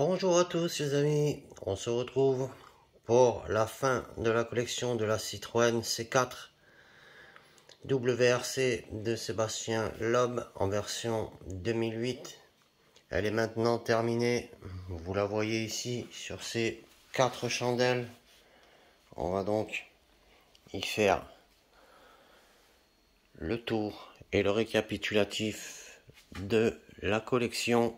Bonjour à tous les amis, on se retrouve pour la fin de la collection de la Citroën C4 WRC de Sébastien Loeb en version 2008. Elle est maintenant terminée, vous la voyez ici sur ces 4 chandelles. On va donc y faire le tour et le récapitulatif de la collection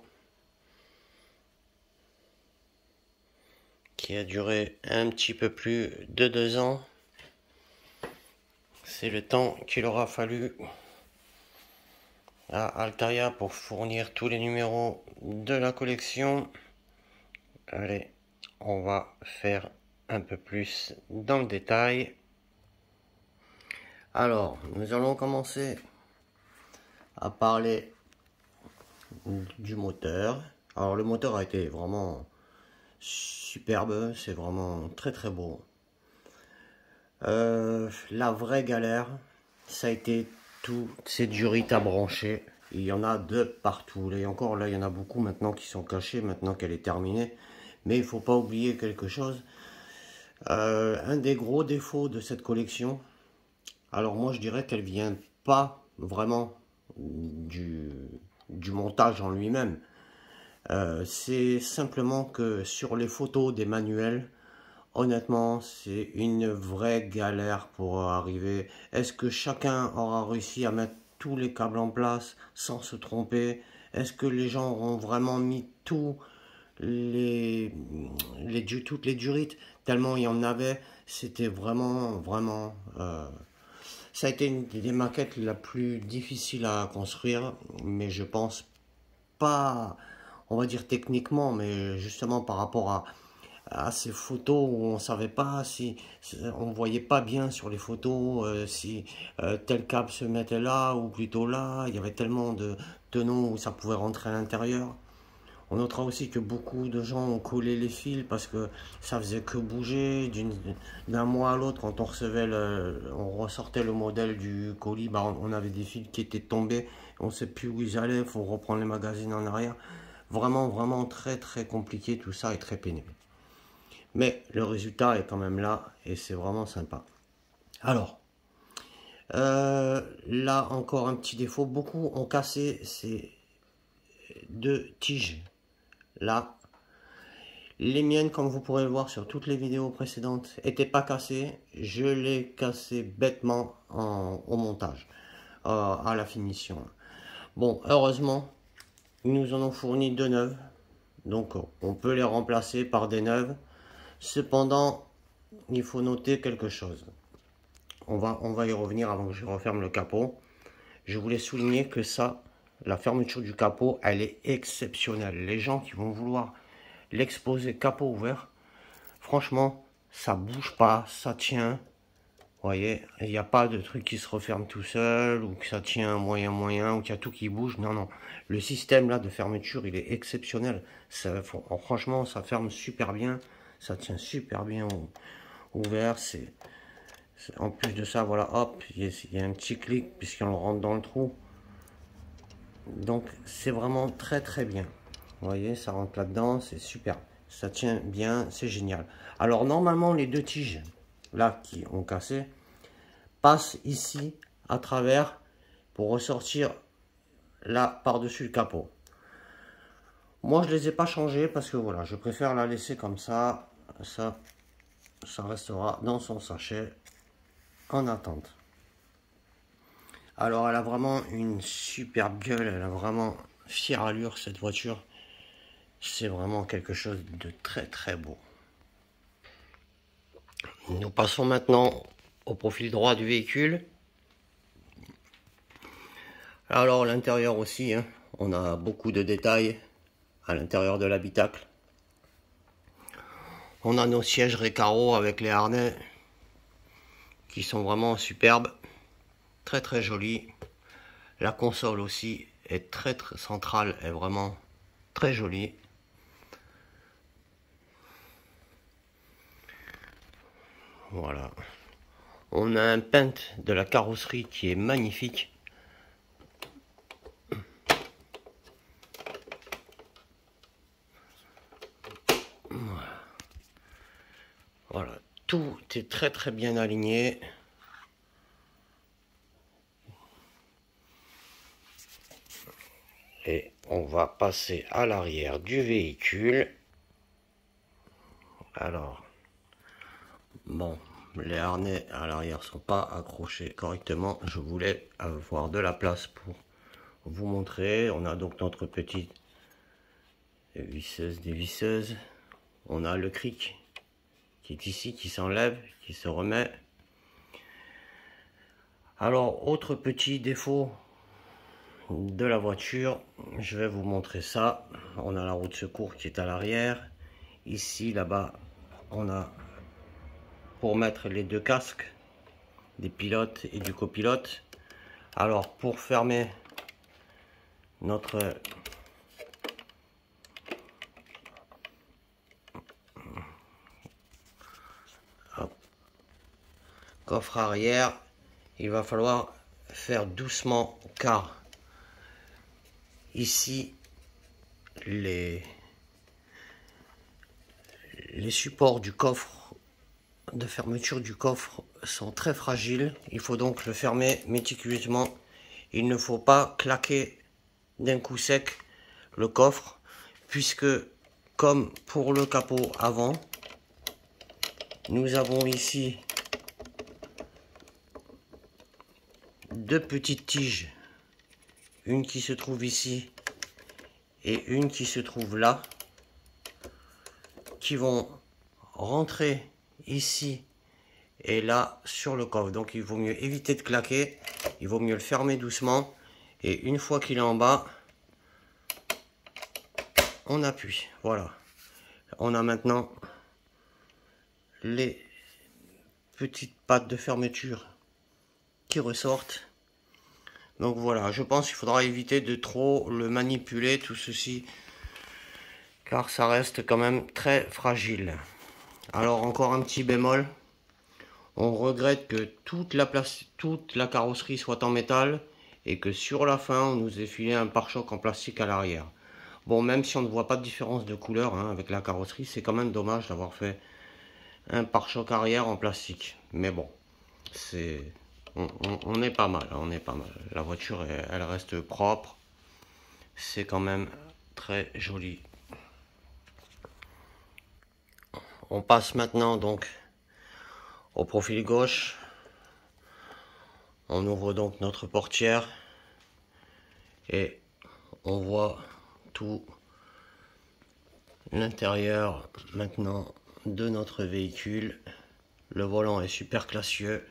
qui a duré un petit peu plus de 2 ans. C'est le temps qu'il aura fallu à Altaïa pour fournir tous les numéros de la collection. Allez, on va faire un peu plus dans le détail. Alors, nous allons commencer à parler du moteur. Alors, le moteur a été vraiment superbe, c'est vraiment très très beau. La vraie galère, ça a été toutes ces durites à brancher. Il y en a de partout. Et encore là, il y en a beaucoup maintenant qui sont cachés, maintenant qu'elle est terminée. Mais il ne faut pas oublier quelque chose. Un des gros défauts de cette collection, alors moi je dirais qu'elle vient pas vraiment du montage en lui-même. C'est simplement que sur les photos des manuels, honnêtement, c'est une vraie galère pour arriver. Est-ce que chacun aura réussi à mettre tous les câbles en place sans se tromper? Est-ce que les gens auront vraiment mis toutes les durites? Tellement il y en avait, c'était vraiment, ça a été une des maquettes la plus difficile à construire, mais je pense pas, on va dire techniquement, mais justement par rapport à ces photos où on savait pas si on voyait pas bien sur les photos si tel câble se mettait là ou plutôt là. Il y avait tellement de tenons où ça pouvait rentrer à l'intérieur. On notera aussi que beaucoup de gens ont collé les fils parce que ça faisait que bouger d'un mois à l'autre. Quand on recevait on ressortait le modèle du colis, bah on avait des fils qui étaient tombés, on ne sait plus où ils allaient, il faut reprendre les magazines en arrière. Vraiment très très compliqué tout ça et très pénible. Mais le résultat est quand même là et c'est vraiment sympa. Alors, là encore un petit défaut, beaucoup ont cassé ces deux tiges là. Les miennes, comme vous pourrez le voir sur toutes les vidéos précédentes, n'étaient pas cassées. Je les cassais bêtement au montage, à la finition. Bon, heureusement, ils nous en ont fourni 2 neuves. Donc, on peut les remplacer par des neuves. Cependant, il faut noter quelque chose. On va y revenir avant que je referme le capot. Je voulais souligner que ça, la fermeture du capot, elle est exceptionnelle. Les gens qui vont vouloir l'exposer capot ouvert, franchement, ça bouge pas, ça tient. Vous voyez, il n'y a pas de truc qui se referme tout seul, ou que ça tient moyen, ou qu'il y a tout qui bouge. Non, non. Le système là de fermeture, il est exceptionnel. Franchement, ça ferme super bien. Ça tient super bien ouvert. En plus de ça, voilà, hop, il y a un petit clic puisqu'on rentre dans le trou. Donc, c'est vraiment très très bien. Vous voyez, ça rentre là-dedans, c'est super. Ça tient bien, c'est génial. Alors, normalement, les 2 tiges, là, qui ont cassé, passent ici, à travers, pour ressortir là, par-dessus le capot. Moi, je les ai pas changées parce que, voilà, je préfère la laisser comme ça. Ça restera dans son sachet en attente. Alors, elle a vraiment une superbe gueule, elle a vraiment fière allure, cette voiture. C'est vraiment quelque chose de très très beau. Nous passons maintenant au profil droit du véhicule. Alors l'intérieur aussi, hein, on a beaucoup de détails à l'intérieur de l'habitacle. On a nos sièges Recaro avec les harnais qui sont vraiment superbes, très très jolis. La console aussi est très centrale, est vraiment très jolie. Voilà. On a un paint de la carrosserie qui est magnifique. Voilà, tout est très très bien aligné. Et on va passer à l'arrière du véhicule. Alors, bon, les harnais à l'arrière sont pas accrochés correctement. Je voulais avoir de la place pour vous montrer. On a donc notre petite visseuse dévisseuse. On a le cric qui est ici, qui s'enlève, qui se remet. Alors, autre petit défaut de la voiture, je vais vous montrer ça. On a la roue de secours qui est à l'arrière. Ici, là-bas, on a pour mettre les deux casques des pilotes et du copilote. Alors, pour fermer notre coffre arrière, il va falloir faire doucement car ici les supports du coffre, de fermeture du coffre, sont très fragiles. Il faut donc le fermer méticuleusement. Il ne faut pas claquer d'un coup sec le coffre, puisque comme pour le capot avant, nous avons ici deux petites tiges, une qui se trouve ici et une qui se trouve là, qui vont rentrer ici et là sur le coffre. Donc il vaut mieux éviter de claquer, il vaut mieux le fermer doucement, et une fois qu'il est en bas, on appuie. Voilà, on a maintenant les petites pattes de fermeture qui ressortent. Donc voilà, je pense qu'il faudra éviter de trop le manipuler tout ceci, car ça reste quand même très fragile. Alors encore un petit bémol, on regrette que toute la carrosserie soit en métal et que sur la fin on nous ait filé un pare-choc en plastique à l'arrière. Bon, même si on ne voit pas de différence de couleur avec la carrosserie, c'est quand même dommage d'avoir fait un pare-choc arrière en plastique. Mais bon, on est pas mal, on est pas mal. La voiture, elle reste propre. C'est quand même très joli. On passe maintenant donc au profil gauche. On ouvre donc notre portière et on voit tout l'intérieur maintenant de notre véhicule. Le volant est super classieux.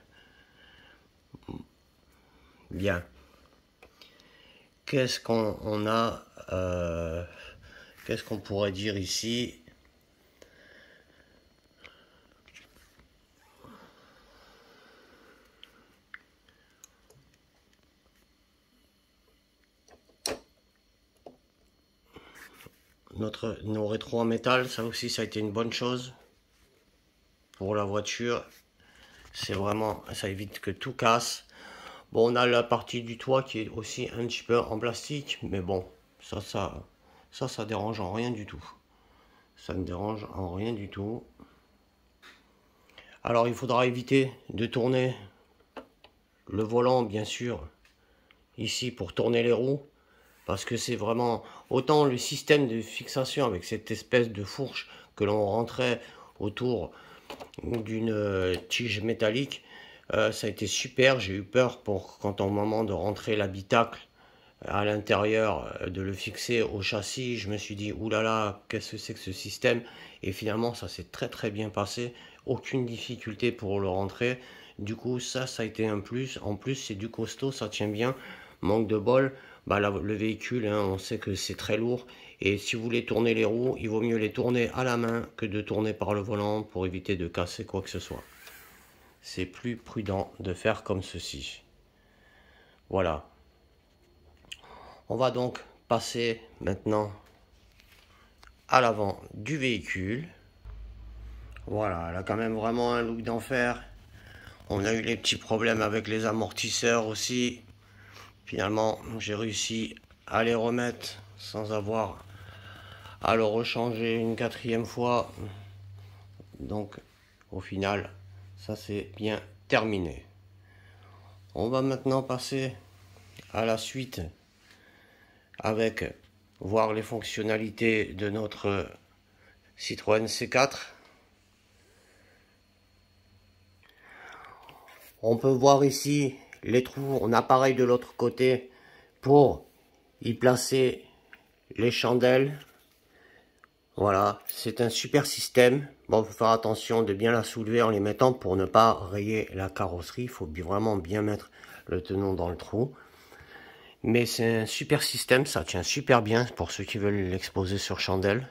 Bien. Qu'est-ce qu'on a qu'est-ce qu'on pourrait dire ici? Nos rétros en métal, ça aussi, ça a été une bonne chose pour la voiture. C'est vraiment, ça évite que tout casse. Bon, on a la partie du toit qui est aussi un petit peu en plastique, mais bon, ça dérange en rien du tout. Ça ne dérange en rien du tout. Alors, il faudra éviter de tourner le volant, bien sûr, ici pour tourner les roues, parce que c'est vraiment autant le système de fixation avec cette espèce de fourche que l'on rentrait autour d'une tige métallique, ça a été super. J'ai eu peur pour quand au moment de rentrer l'habitacle à l'intérieur, de le fixer au châssis. Je me suis dit oulala, qu'est-ce que c'est que ce système? Et finalement ça s'est très très bien passé, aucune difficulté pour le rentrer. Du coup ça a été un plus. En plus c'est du costaud, ça tient bien. Manque de bol, bah, le véhicule, on sait que c'est très lourd, et si vous voulez tourner les roues, il vaut mieux les tourner à la main que de tourner par le volant pour éviter de casser quoi que ce soit. C'est plus prudent de faire comme ceci. Voilà. On va donc passer maintenant à l'avant du véhicule. Voilà, elle a quand même vraiment un look d'enfer. On a eu les petits problèmes avec les amortisseurs aussi. Finalement, j'ai réussi à les remettre sans avoir à le rechanger une 4e fois. Donc au final, ça c'est bien terminé. On va maintenant passer à la suite avec voir les fonctionnalités de notre Citroën C4. On peut voir ici les trous. On a pareil de l'autre côté pour y placer les chandelles. Voilà, c'est un super système. Bon, il faut faire attention de bien la soulever en les mettant pour ne pas rayer la carrosserie. Il faut vraiment bien mettre le tenon dans le trou. Mais c'est un super système, ça tient super bien pour ceux qui veulent l'exposer sur chandelle.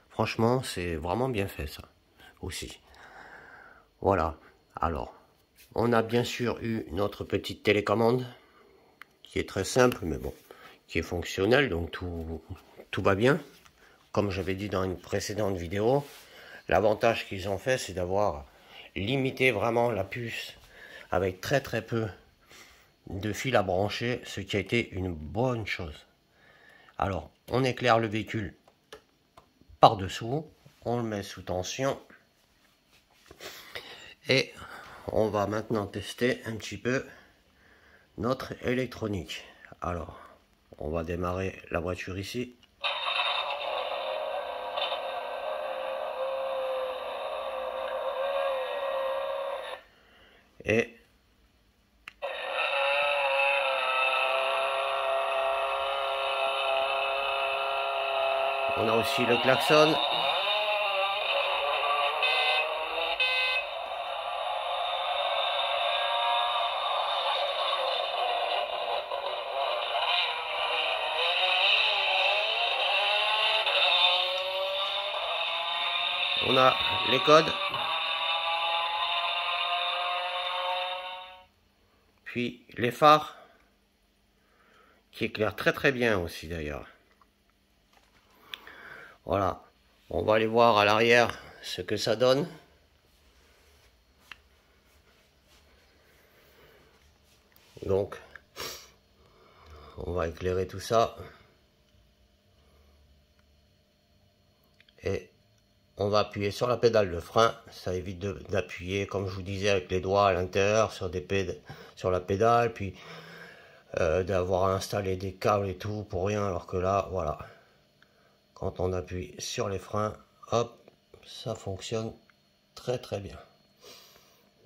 Franchement, c'est vraiment bien fait ça aussi. Voilà, alors, on a bien sûr eu notre petite télécommande qui est très simple, mais bon, qui est fonctionnelle, donc tout va bien. Comme j'avais dit dans une précédente vidéo, l'avantage qu'ils ont fait, c'est d'avoir limité vraiment la puce avec très peu de fil à brancher, ce qui a été une bonne chose. Alors, on éclaire le véhicule par-dessous, on le met sous tension, et on va maintenant tester un petit peu notre électronique. Alors, on va démarrer la voiture ici. Et on a aussi le klaxon. On a les codes. Puis les phares qui éclairent très bien aussi d'ailleurs. Voilà, on va aller voir à l'arrière ce que ça donne. Donc, on va éclairer tout ça. Et on va appuyer sur la pédale de frein. Ça évite d'appuyer, comme je vous disais, avec les doigts à l'intérieur sur la pédale. Puis d'avoir installé des câbles et tout pour rien. Alors que là, voilà. Quand on appuie sur les freins, hop, ça fonctionne très bien.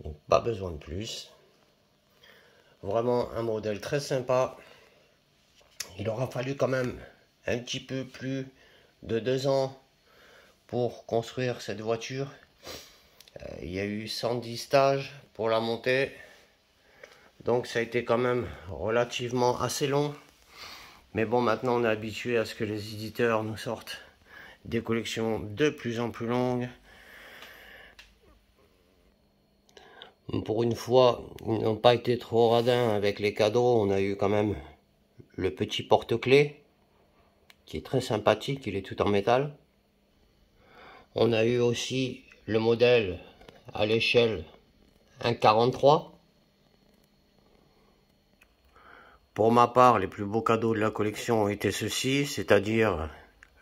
Donc pas besoin de plus. Vraiment un modèle très sympa. Il aura fallu quand même un petit peu plus de 2 ans pour construire cette voiture. Il y a eu 110 stages pour la monter. Donc ça a été quand même relativement assez long. Mais bon, maintenant on est habitué à ce que les éditeurs nous sortent des collections de plus en plus longues. Pour une fois, ils n'ont pas été trop radins avec les cadeaux. On a eu quand même le petit porte-clés qui est très sympathique, il est tout en métal. On a eu aussi le modèle à l'échelle 1,43. Pour ma part, les plus beaux cadeaux de la collection ont été ceux-ci, c'est-à-dire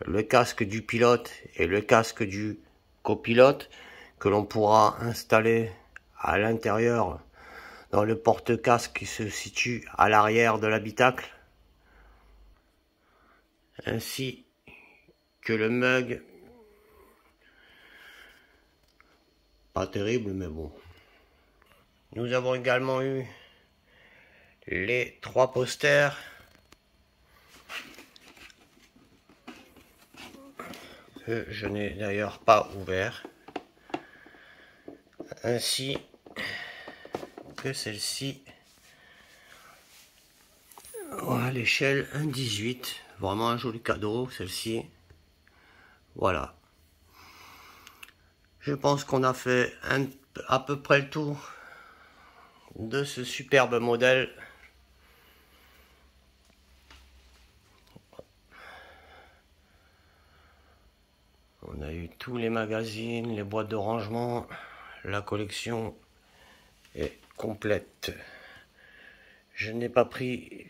le casque du pilote et le casque du copilote que l'on pourra installer à l'intérieur dans le porte-casque qui se situe à l'arrière de l'habitacle, ainsi que le mug. Pas terrible, mais bon. Nous avons également eu les 3 posters que je n'ai d'ailleurs pas ouvert, ainsi que celle-ci à l'échelle 1,18. Vraiment un joli cadeau, celle-ci. Voilà. Je pense qu'on a fait à peu près le tour de ce superbe modèle. On a eu tous les magazines, les boîtes de rangement. La collection est complète. Je n'ai pas pris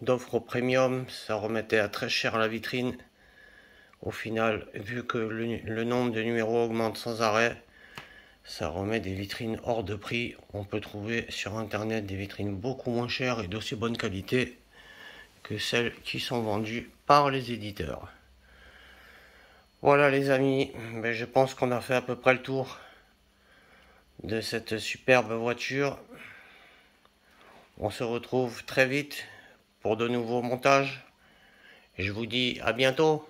d'offre au premium, ça remettait à très cher la vitrine. Au final, vu que le nombre de numéros augmente sans arrêt, ça remet des vitrines hors de prix. On peut trouver sur internet des vitrines beaucoup moins chères et d'aussi bonne qualité que celles qui sont vendues par les éditeurs. Voilà les amis, ben, je pense qu'on a fait à peu près le tour de cette superbe voiture. On se retrouve très vite pour de nouveaux montages. Je vous dis à bientôt.